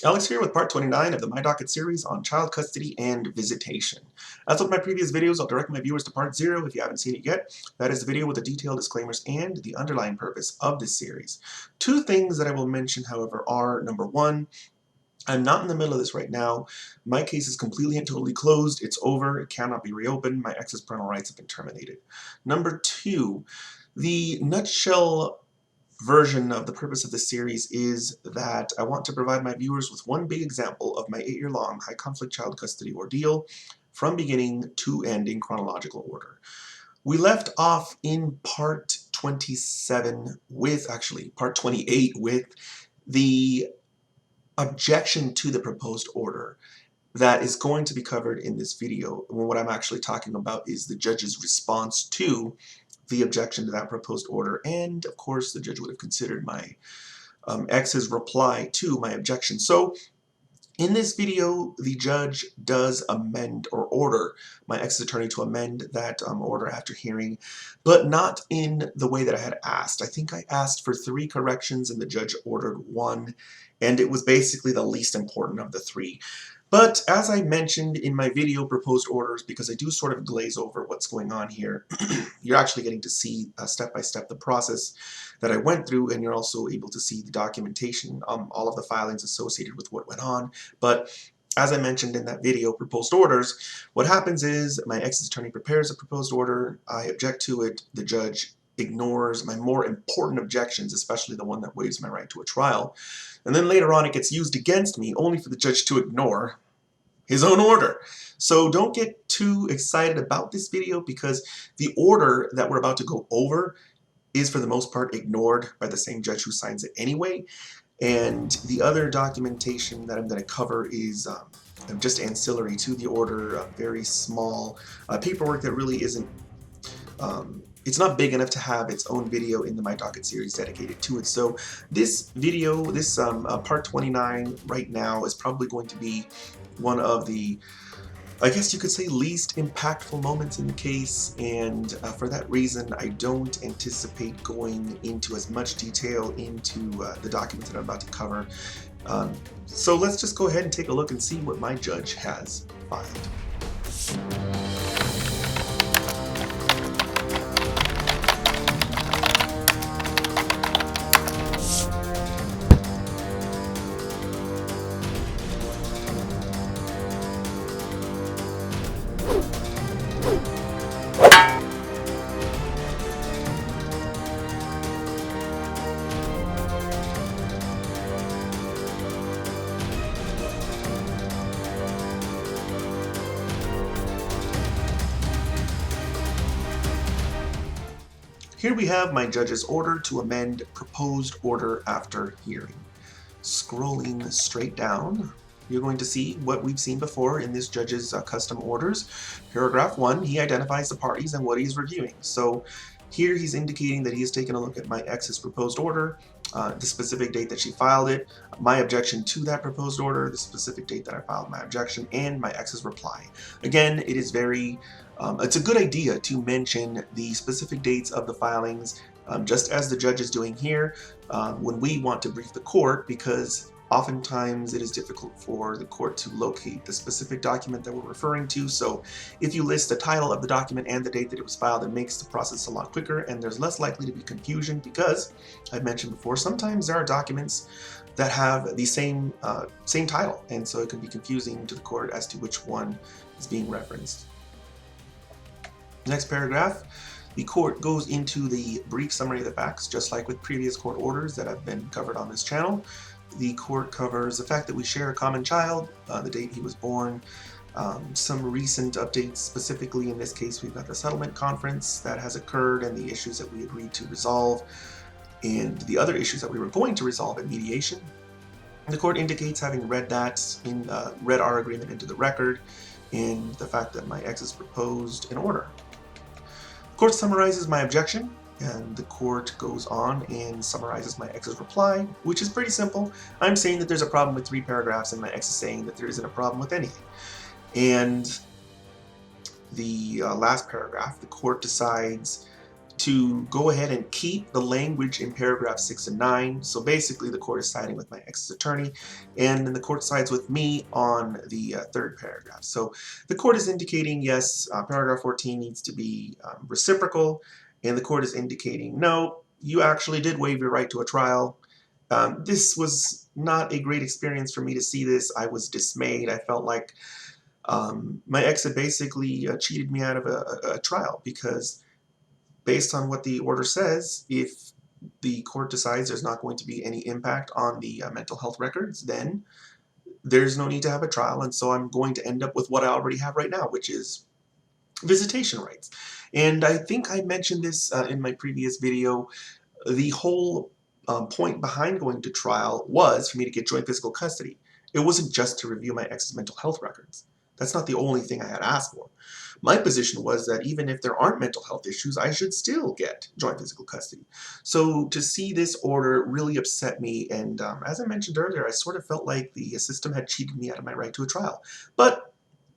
Alex here with part 29 of the My Docket series on child custody and visitation. As with my previous videos, I'll direct my viewers to part 0 if you haven't seen it yet. That is the video with the detailed disclaimers and the underlying purpose of this series. Two things that I will mention, however, are number one, I'm not in the middle of this right now. My case is completely and totally closed. It's over. It cannot be reopened. My ex's parental rights have been terminated. Number two, the nutshell version of the purpose of this series is that I want to provide my viewers with one big example of my 8-year-long high-conflict child custody ordeal from beginning to end in chronological order. We left off in part 27 with, actually, part 28 with the objection to the proposed order that is going to be covered in this video. What I'm actually talking about is the judge's response to the objection to that proposed order, and of course the judge would have considered my ex's reply to my objection. So in this video, the judge does amend or order my ex's attorney to amend that order after hearing, but not in the way that I had asked. I think I asked for 3 corrections and the judge ordered 1, and it was basically the least important of the 3. But as I mentioned in my video proposed orders, because I do sort of glaze over what's going on here, you're actually getting to see step by step the process that I went through, and you're also able to see the documentation, all of the filings associated with what went on. But as I mentioned in that video proposed orders, what happens is my ex's attorney prepares a proposed order, I object to it, the judge ignores my more important objections, especially the one that waives my right to a trial. And then later on it gets used against me only for the judge to ignore his own order. So don't get too excited about this video because the order that we're about to go over is for the most part ignored by the same judge who signs it anyway. And the other documentation that I'm going to cover is just ancillary to the order, very small paperwork that really isn't it's not big enough to have its own video in the My Docket series dedicated to it. So this video, this part 29 right now is probably going to be one of the, I guess you could say, least impactful moments in the case, and for that reason I don't anticipate going into as much detail into the documents that I'm about to cover. So let's just go ahead and take a look and see what my judge has filed. Here we have my judge's order to amend proposed order after hearing. Scrolling straight down, you're going to see what we've seen before in this judge's custom orders. Paragraph 1, he identifies the parties and what he's reviewing. So here he's indicating that he has taken a look at my ex's proposed order, the specific date that she filed it, my objection to that proposed order, the specific date that I filed my objection, and my ex's reply. Again, it is very it's a good idea to mention the specific dates of the filings, just as the judge is doing here, when we want to brief the court, because oftentimes it is difficult for the court to locate the specific document that we're referring to. So if you list the title of the document and the date that it was filed, it makes the process a lot quicker and there's less likely to be confusion, because I've mentioned before, sometimes there are documents that have the same title, and so it can be confusing to the court as to which one is being referenced. Next paragraph, the court goes into the brief summary of the facts, just like with previous court orders that have been covered on this channel. The court covers the fact that we share a common child, the date he was born, some recent updates. Specifically in this case, we've got the settlement conference that has occurred and the issues that we agreed to resolve, and the other issues that we were going to resolve at mediation. The court indicates having read that, read our agreement into the record, and the fact that my ex has proposed an order. The court summarizes my objection, and the court goes on and summarizes my ex's reply, which is pretty simple. I'm saying that there's a problem with 3 paragraphs, and my ex is saying that there isn't a problem with anything. And the last paragraph, the court decides to go ahead and keep the language in paragraph 6 and 9. So basically the court is siding with my ex's attorney, and then the court sides with me on the third paragraph. So the court is indicating yes, paragraph 14 needs to be reciprocal, and the court is indicating no, you actually did waive your right to a trial. This was not a great experience for me to see this. I was dismayed. I felt like my ex had basically cheated me out of a trial, because based on what the order says, if the court decides there's not going to be any impact on the mental health records, then there's no need to have a trial, and so I'm going to end up with what I already have right now, which is visitation rights. And I think I mentioned this in my previous video. The whole point behind going to trial was for me to get joint physical custody. It wasn't just to review my ex's mental health records. That's not the only thing I had asked for. My position was that even if there aren't mental health issues, I should still get joint physical custody. So to see this order really upset me, and as I mentioned earlier, I sort of felt like the system had cheated me out of my right to a trial. But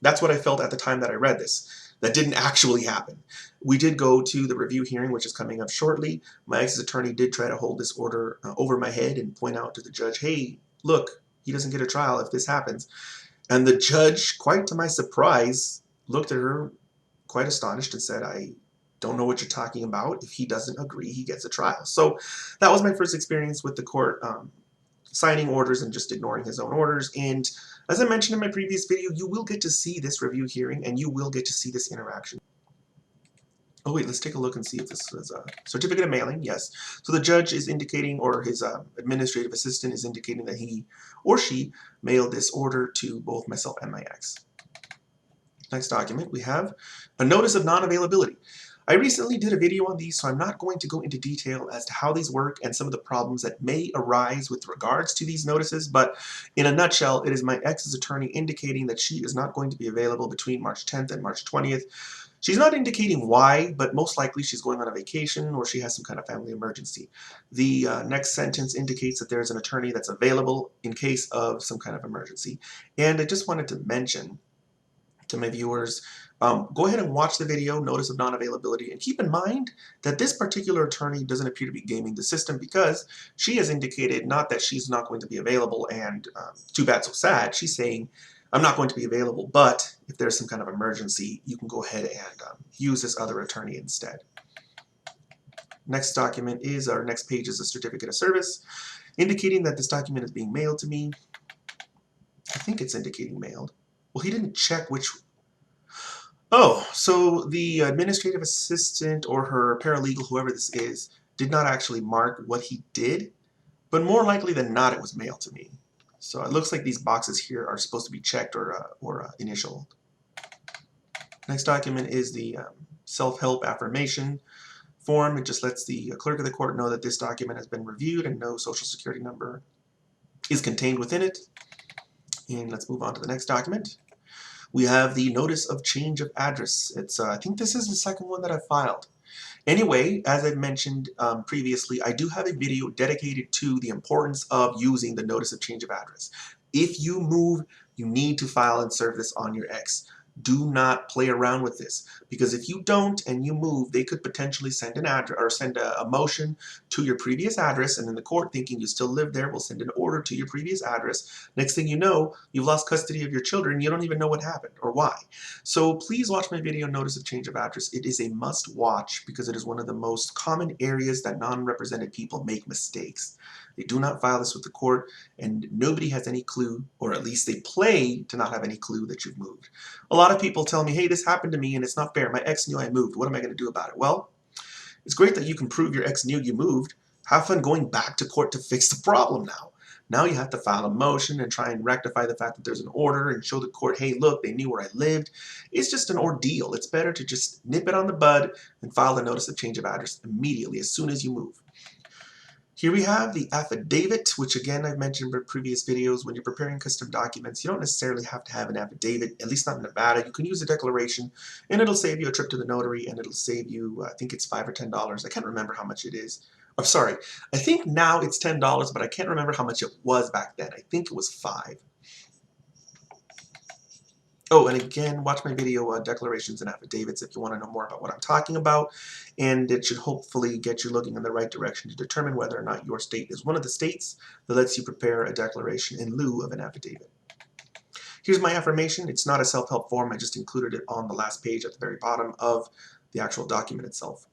that's what I felt at the time that I read this. That didn't actually happen. We did go to the review hearing, which is coming up shortly. My ex's attorney did try to hold this order over my head and point out to the judge, hey, look, he doesn't get a trial if this happens. And the judge, quite to my surprise, looked at her quite astonished and said, I don't know what you're talking about. If he doesn't agree, he gets a trial. So that was my first experience with the court signing orders and just ignoring his own orders. And as I mentioned in my previous video, you will get to see this review hearing, and you will get to see this interaction. Oh wait, let's take a look and see if this is a certificate of mailing. Yes. So the judge is indicating, or his administrative assistant is indicating, that he or she mailed this order to both myself and my ex. Next document, we have a notice of non-availability. I recently did a video on these, so I'm not going to go into detail as to how these work and some of the problems that may arise with regards to these notices, but in a nutshell, it is my ex's attorney indicating that she is not going to be available between March 10th and March 20th. She's not indicating why, but most likely she's going on a vacation or she has some kind of family emergency. The next sentence indicates that there's an attorney that's available in case of some kind of emergency. And I just wanted to mention to my viewers, go ahead and watch the video, notice of non-availability, and keep in mind that this particular attorney doesn't appear to be gaming the system, because she has indicated not that she's not going to be available and too bad so sad. She's saying, I'm not going to be available, but if there's some kind of emergency, you can go ahead and use this other attorney instead. Next document is, our next page is a certificate of service, indicating that this document is being mailed to me. I think it's indicating mailed. Well, he didn't check which. Oh, so the administrative assistant or her paralegal, whoever this is, did not actually mark what he did, but more likely than not, it was mailed to me. So it looks like these boxes here are supposed to be checked or initialed. Next document is the self-help affirmation form. It just lets the clerk of the court know that this document has been reviewed and no social security number is contained within it. And let's move on to the next document. We have the notice of change of address. It's I think this is the second one that I filed. Anyway, as I mentioned previously, I do have a video dedicated to the importance of using the notice of change of address. If you move, you need to file and serve this on your ex. Do not play around with this, because if you don't and you move, they could potentially send an address or send a motion to your previous address, and then the court, thinking you still live there, will send an order to your previous address. Next thing you know, you've lost custody of your children. You don't even know what happened or why. So please watch my video, Notice of Change of Address. It is a must watch because it is one of the most common areas that non-represented people make mistakes. They do not file this with the court, and nobody has any clue, or at least they play to not have any clue that you've moved. A lot of people tell me, hey, this happened to me and it's not fair. My ex knew I moved. What am I going to do about it? Well, it's great that you can prove your ex knew you moved. Have fun going back to court to fix the problem now. Now you have to file a motion and try and rectify the fact that there's an order and show the court, hey, look, they knew where I lived. It's just an ordeal. It's better to just nip it on the bud and file the notice of change of address immediately as soon as you move. Here we have the affidavit, which again I've mentioned in previous videos. When you're preparing custom documents, you don't necessarily have to have an affidavit, at least not in Nevada. You can use a declaration, and it'll save you a trip to the notary, and it'll save you, I think it's $5 or $10. I can't remember how much it is. Oh, sorry, I think now it's $10, but I can't remember how much it was back then. I think it was $5. Oh, and again, watch my video, Declarations and Affidavits, if you want to know more about what I'm talking about. And it should hopefully get you looking in the right direction to determine whether or not your state is one of the states that lets you prepare a declaration in lieu of an affidavit. Here's my affirmation. It's not a self-help form. I just included it on the last page at the very bottom of the actual document itself.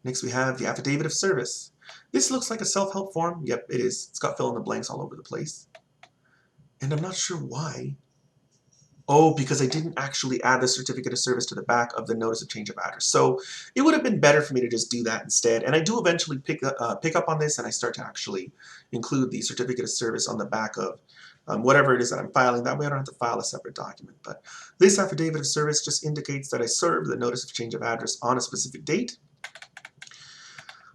Next, we have the Affidavit of Service. This looks like a self-help form. Yep, it is. It's got fill-in-the-blanks all over the place. And I'm not sure why. Oh, because I didn't actually add the certificate of service to the back of the notice of change of address. So it would have been better for me to just do that instead. And I do eventually pick up on this, and I start to actually include the certificate of service on the back of whatever it is that I'm filing. That way I don't have to file a separate document. But this affidavit of service just indicates that I served the notice of change of address on a specific date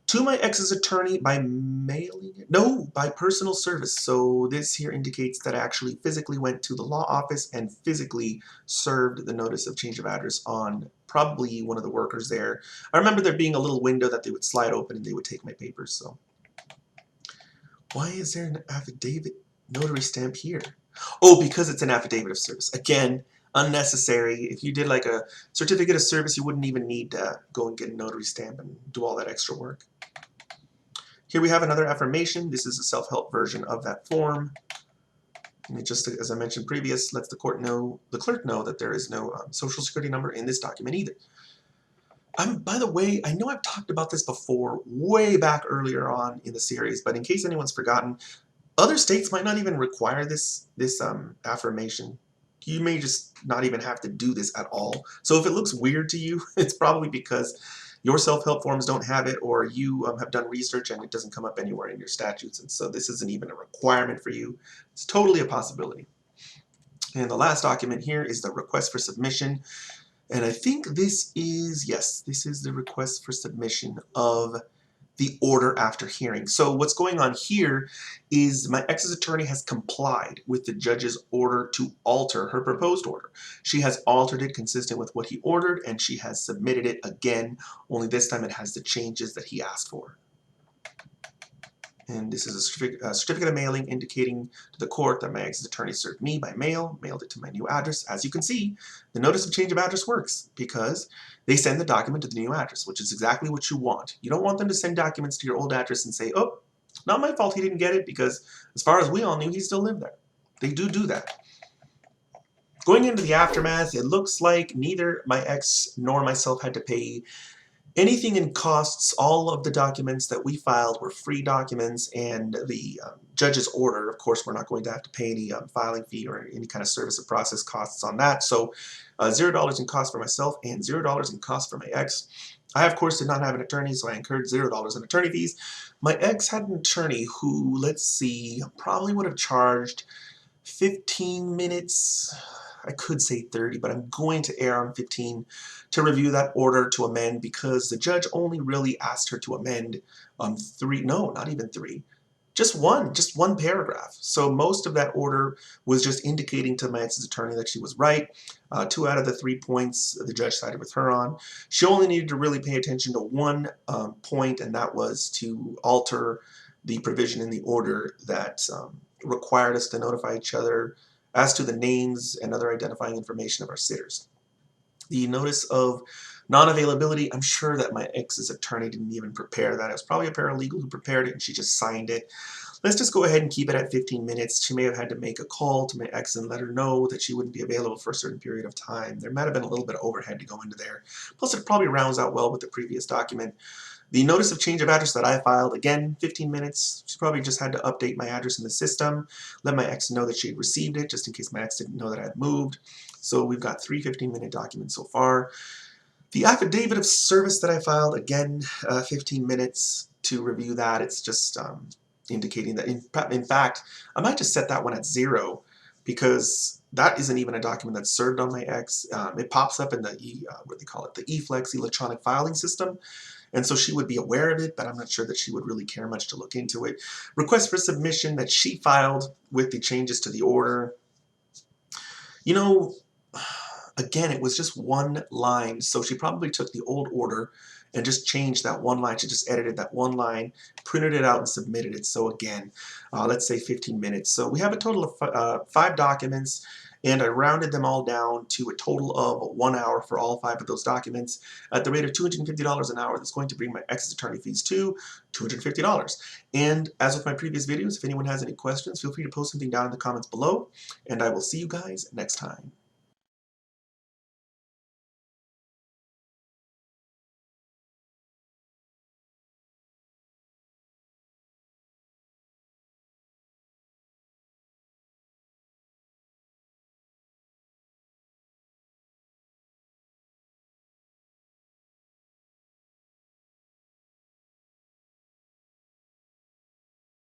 to my ex's attorney by mailing it? No, by personal service. So this here indicates that I actually physically went to the law office and physically served the notice of change of address on probably one of the workers there. I remember there being a little window that they would slide open and they would take my papers. So why is there an affidavit notary stamp here? Oh, because it's an affidavit of service. Again, unnecessary. If you did like a certificate of service, you wouldn't even need to go and get a notary stamp and do all that extra work. Here we have another affirmation. This is a self-help version of that form. And it just, as I mentioned previous, lets the clerk know that there is no social security number in this document either. By the way, I know I've talked about this before, way back earlier on in the series, but in case anyone's forgotten, other states might not even require this affirmation. You may just not even have to do this at all. So if it looks weird to you, it's probably because your self-help forms don't have it, or you have done research and it doesn't come up anywhere in your statutes, and so this isn't even a requirement for you. It's totally a possibility. And the last document here is the request for submission. And I think this is, yes, this is the request for submission of the order after hearing. So what's going on here is my ex's attorney has complied with the judge's order to alter her proposed order. She has altered it consistent with what he ordered, and she has submitted it again, only this time it has the changes that he asked for. And this is a certificate of mailing indicating to the court that my ex's attorney served me by mail, mailed it to my new address. As you can see, the notice of change of address works because they send the document to the new address, which is exactly what you want. You don't want them to send documents to your old address and say, oh, not my fault he didn't get it, because as far as we all knew, he still lived there. They do that. Going into the aftermath, it looks like neither my ex nor myself had to pay anything in costs. All of the documents that we filed were free documents, and the judge's order, of course, we're not going to have to pay any filing fee or any kind of service or process costs on that. So $0 in cost for myself and $0 in cost for my ex. I, of course, did not have an attorney, so I incurred $0 in attorney fees. My ex had an attorney who, let's see, probably would have charged 15 minutes. I could say 30, but I'm going to err on 15 to review that order to amend, because the judge only really asked her to amend not even three, just one paragraph. So most of that order was just indicating to my ex's attorney that she was right. 2 out of the 3 points the judge sided with her on. She only needed to really pay attention to one point, and that was to alter the provision in the order that required us to notify each other as to the names and other identifying information of our sitters. The notice of non-availability, I'm sure that my ex's attorney didn't even prepare that. It was probably a paralegal who prepared it, and she just signed it. Let's just go ahead and keep it at 15 minutes. She may have had to make a call to my ex and let her know that she wouldn't be available for a certain period of time. There might have been a little bit of overhead to go into there. Plus, it probably rounds out well with the previous document. The notice of change of address that I filed, again, 15 minutes. She probably just had to update my address in the system, let my ex know that she had received it, just in case my ex didn't know that I had moved. So we've got 3 15-minute documents so far. The affidavit of service that I filed, again, 15 minutes to review that. It's just indicating that, in fact, I might just set that one at 0, because that isn't even a document that's served on my ex. It pops up in the what they call it, the eFlex electronic filing system. And so she would be aware of it, but I'm not sure that she would really care much to look into it. Request for submission that she filed with the changes to the order. You know, again, it was just one line, so she probably took the old order and just changed that one line. She just edited that one line, printed it out, and submitted it. So again, let's say 15 minutes. So we have a total of 5 documents, and I rounded them all down to a total of 1 hour for all 5 of those documents at the rate of $250 an hour. That's going to bring my ex's attorney fees to $250. And as with my previous videos, if anyone has any questions, feel free to post something down in the comments below, and I will see you guys next time.